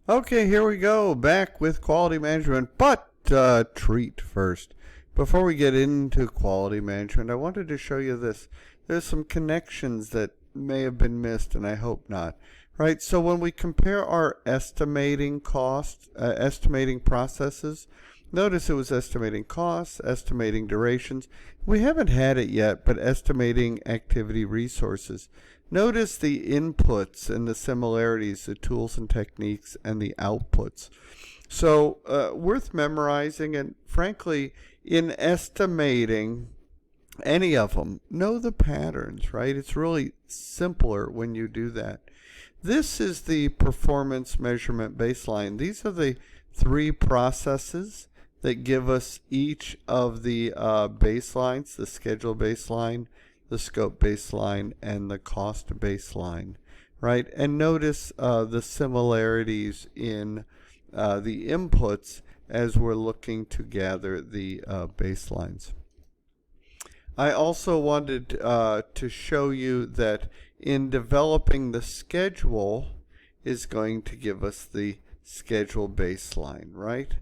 Okay, here we go, back with quality management, but treat first. Before we get into quality management, I wanted to show you this. There's some connections that may have been missed, and I hope not. Right, so when we compare our estimating estimating processes, notice it was estimating costs, estimating durations. We haven't had it yet, but estimating activity resources. Notice the inputs and the similarities, the tools and techniques, and the outputs. So worth memorizing, and frankly, in estimating any of them, know the patterns, right? It's really simpler when you do that. This is the performance measurement baseline. These are the three processes that give us each of the baselines, the schedule baseline, the scope baseline, and the cost baseline, right? And notice the similarities in the inputs as we're looking to gather the baselines. I also wanted to show you that in developing the schedule is going to give us the schedule baseline, right?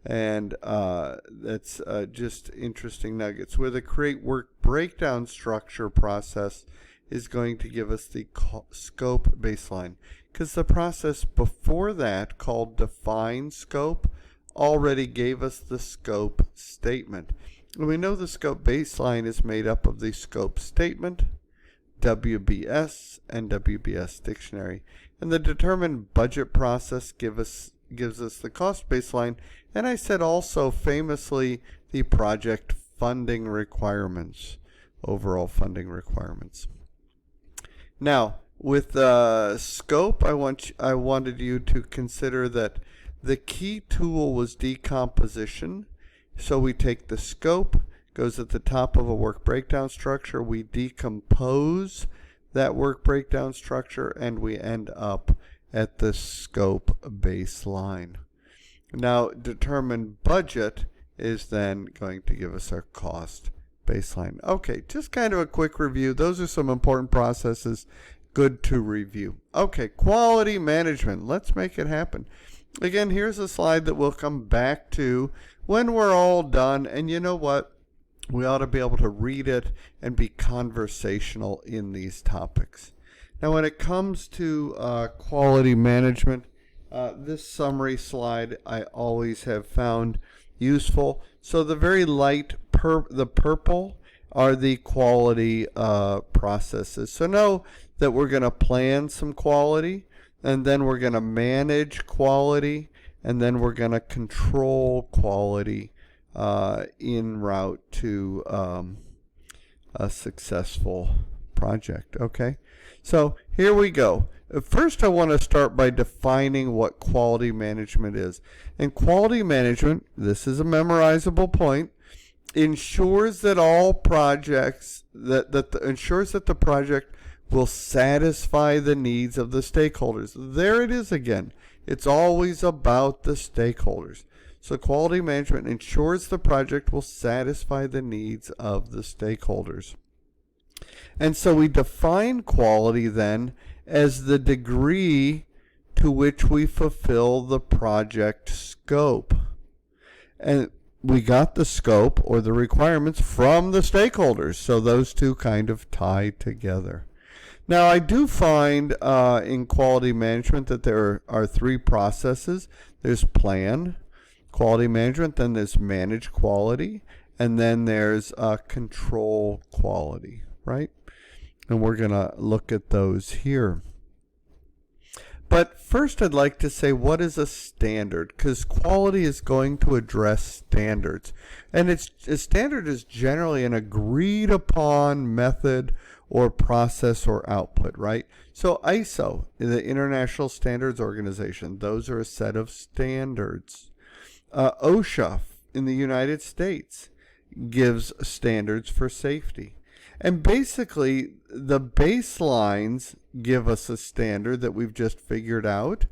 And that's just interesting nuggets. Where the create work breakdown structure process is going to give us the scope baseline, because the process before that, called define scope, already gave us the scope statement. And we know the scope baseline is made up of the scope statement, WBS, and WBS dictionary. And the determine budget process gives us the cost baseline, and I said also famously the project funding requirements, overall funding requirements. Now, with scope, I wanted you to consider that the key tool was decomposition. So we take the scope, goes at the top of a work breakdown structure, we decompose that work breakdown structure, and we end up at the scope baseline. Now, determine budget is then going to give us our cost baseline. Okay, just kind of a quick review. Those are some important processes, good to review. Okay, quality management. Let's make it happen. Again, here's a slide that we'll come back to when we're all done, and you know what? We ought to be able to read it and be conversational in these topics. Now, when it comes to quality management, this summary slide I always have found useful. So the very light, the purple, are the quality processes. So know that we're going to plan some quality, and then we're going to manage quality, and then we're going to control quality en route to a successful project. Okay, so here we go. First, I want to start by defining what quality management is. And quality management, this is a memorizable point, ensures that all projects ensures that the project will satisfy the needs of the stakeholders. There it is again. It's always about the stakeholders. So quality management ensures the project will satisfy the needs of the stakeholders. And so we define quality then as the degree to which we fulfill the project scope. And we got the scope or the requirements from the stakeholders. So those two kind of tie together. Now, I do find in quality management that there are three processes. There's plan, quality management, then there's manage quality, and then there's control quality, right? And we're going to look at those here. But first, I'd like to say, what is a standard? Because quality is going to address standards. And a standard is generally an agreed upon method or process or output, right? So ISO, the International Standards Organization, those are a set of standards. OSHA in the United States gives standards for safety. And basically, the baselines give us a standard that we've just figured out,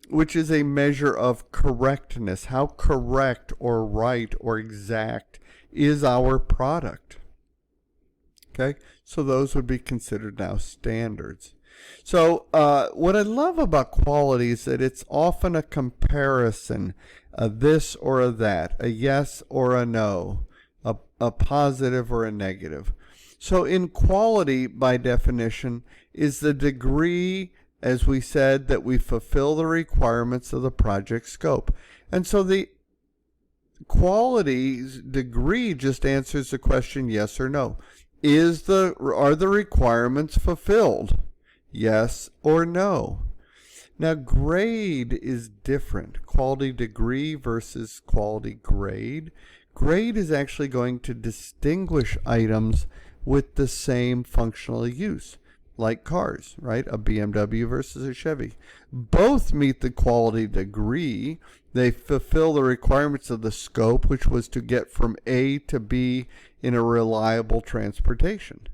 which is a measure of correctness. How correct or right or exact is our product? Okay, so those would be considered now standards. So what I love about quality is that it's often a comparison, a this or a that, a yes or a no, a positive or a negative. So in quality, by definition, is the degree, as we said, that we fulfill the requirements of the project scope. And so the quality's degree just answers the question yes or no. Are the requirements fulfilled? Yes or no. Now grade is different. Quality degree versus quality grade. Grade is actually going to distinguish items with the same functional use, like cars, right? A BMW versus a Chevy. Both meet the quality degree. They fulfill the requirements of the scope, which was to get from A to B in a reliable transportation.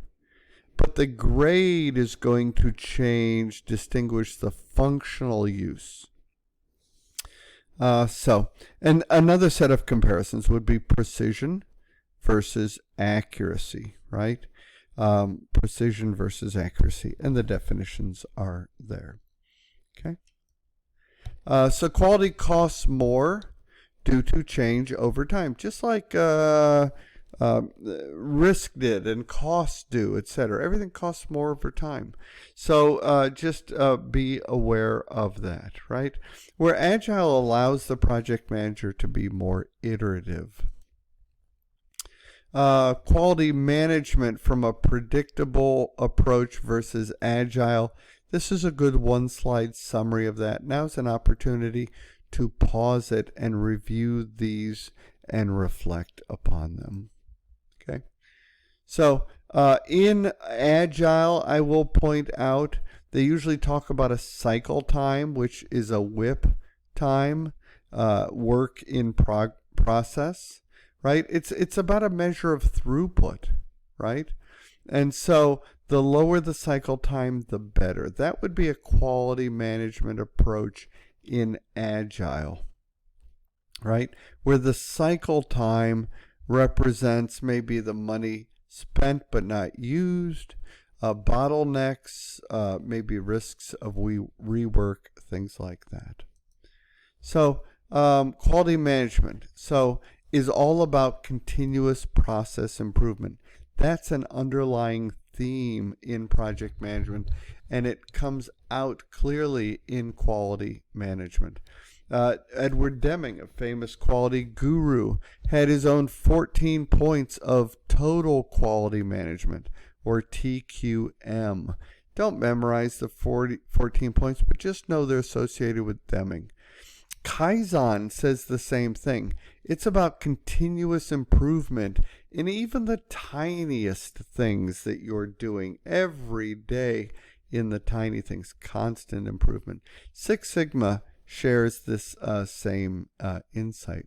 But the grade is going to distinguish the functional use. And another set of comparisons would be precision versus accuracy, right? Precision versus accuracy, and the definitions are there. Okay. So quality costs more due to change over time, just like risk did and costs do, etc. Everything costs more over time. So just be aware of that, right? Where Agile allows the project manager to be more iterative. Quality management from a predictable approach versus Agile. This is a good one-slide summary of that. Now's an opportunity to pause it and review these and reflect upon them. Okay. So in Agile, I will point out they usually talk about a cycle time, which is a WIP time, work in process, right? It's about a measure of throughput, right? And so the lower the cycle time, the better. That would be a quality management approach in Agile, right? Where the cycle time represents maybe the money spent but not used, bottlenecks, maybe risks of rework, things like that. So quality management is all about continuous process improvement. That's an underlying theme in project management, and it comes out clearly in quality management. Edward Deming, a famous quality guru, had his own 14 points of total quality management, or TQM. Don't memorize the 14 points, but just know they're associated with Deming. Kaizen says the same thing. It's about continuous improvement in even the tiniest things that you're doing every day, in the tiny things, constant improvement. Six Sigma shares this same insight.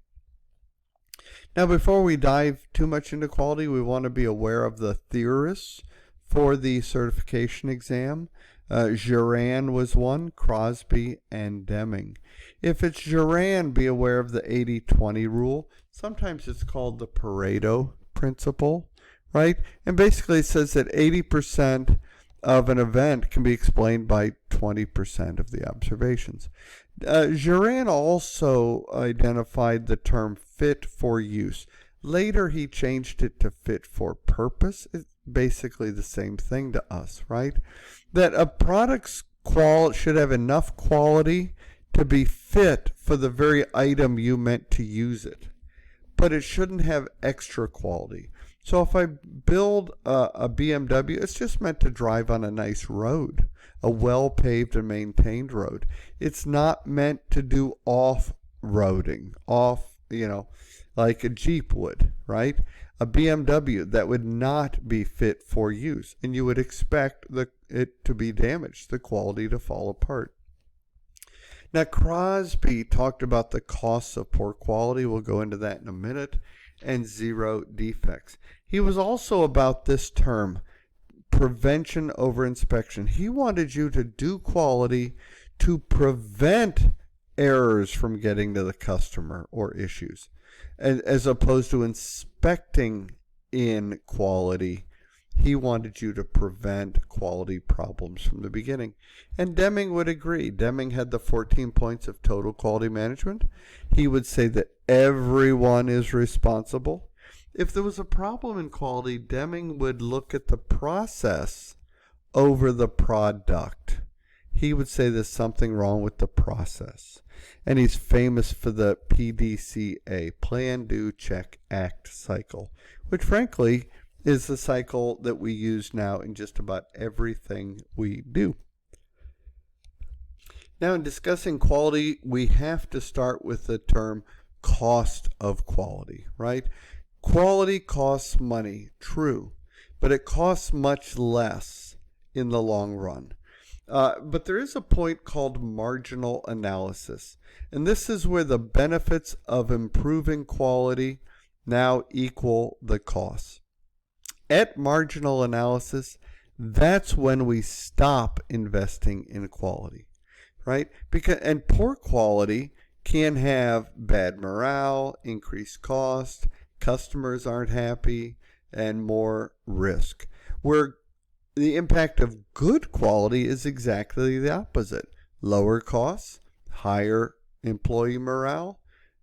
Now, before we dive too much into quality, we want to be aware of the theorists for the certification exam. Juran was one, Crosby, and Deming. If it's Juran, be aware of the 80-20 rule. Sometimes it's called the Pareto principle, right? And basically it says that 80% of an event can be explained by 20% of the observations. Juran also identified the term fit for use. Later he changed it to fit for purpose. It's basically the same thing to us, right? That a product's should have enough quality to be fit for the very item you meant to use it, but it shouldn't have extra quality. So if I build a BMW, it's just meant to drive on a nice road, a well-paved and maintained road. It's not meant to do off-roading, like a Jeep would, right? A BMW, that would not be fit for use, and you would expect it to be damaged, the quality to fall apart. Now, Crosby talked about the costs of poor quality. We'll go into that in a minute. And zero defects. He was also about this term, prevention over inspection. He wanted you to do quality to prevent errors from getting to the customer or issues, as opposed to inspecting in quality. He wanted you to prevent quality problems from the beginning. And Deming would agree. Deming had the 14 points of total quality management. He would say that everyone is responsible. If there was a problem in quality, Deming would look at the process over the product. He would say there's something wrong with the process. And he's famous for the PDCA, Plan, Do, Check, Act cycle, which frankly is the cycle that we use now in just about everything we do. Now, in discussing quality, we have to start with the term cost of quality, right? Quality costs money, true, but it costs much less in the long run. But there is a point called marginal analysis, and this is where the benefits of improving quality now equal the costs. At marginal analysis, that's when we stop investing in quality, right? And poor quality can have bad morale, increased cost, customers aren't happy, and more risk. Where the impact of good quality is exactly the opposite. Lower costs, higher employee morale,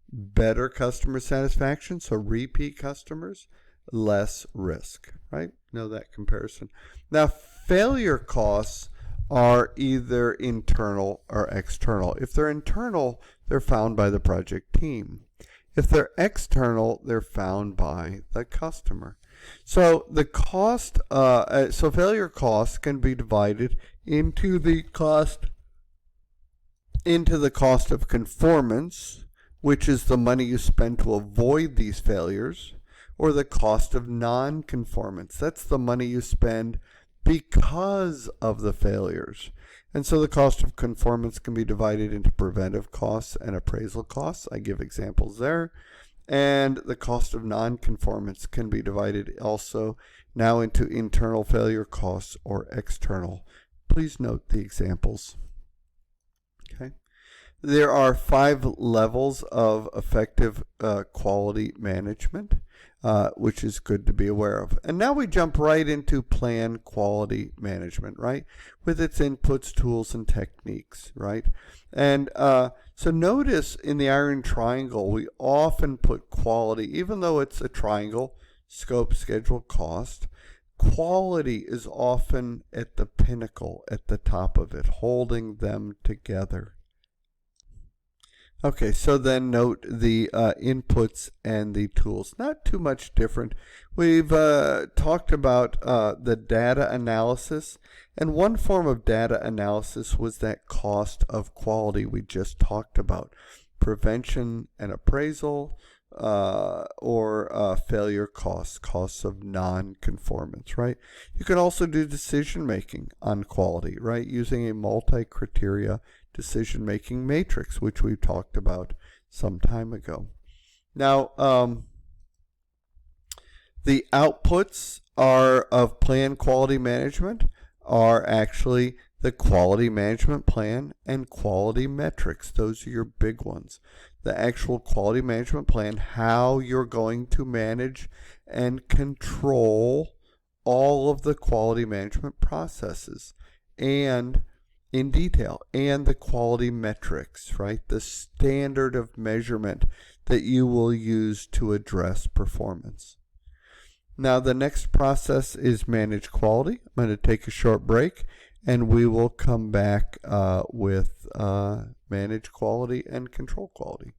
better customer satisfaction, so repeat customers, less risk, right? Know that comparison. Now, failure costs are either internal or external. If they're internal, they're found by the project team. If they're external, they're found by the customer. So the cost, so failure costs can be divided into the cost of conformance, which is the money you spend to avoid these failures, or the cost of non-conformance. That's the money you spend because of the failures. And so the cost of conformance can be divided into preventive costs and appraisal costs. I give examples there. And the cost of non-conformance can be divided also now into internal failure costs or external. Please note the examples. Okay. There are 5 levels of effective quality management, which is good to be aware of. And now we jump right into plan quality management, right? With its inputs, tools, and techniques, right? And so notice in the iron triangle, we often put quality, even though it's a triangle, scope, schedule, cost. Quality is often at the pinnacle, at the top of it, holding them together. Okay, so then note the inputs and the tools. Not too much different. We've talked about the data analysis, and one form of data analysis was that cost of quality we just talked about. Prevention and appraisal, or failure costs, costs of non-conformance, right? You can also do decision making on quality, right? Using a multi-criteria decision-making matrix, which we talked about some time ago. Now, the outputs of plan quality management are actually the quality management plan and quality metrics. Those are your big ones. The actual quality management plan, how you're going to manage and control all of the quality management processes, and in detail, and the quality metrics, right? The standard of measurement that you will use to address performance. Now, the next process is manage quality. I'm going to take a short break, and we will come back with manage quality and control quality.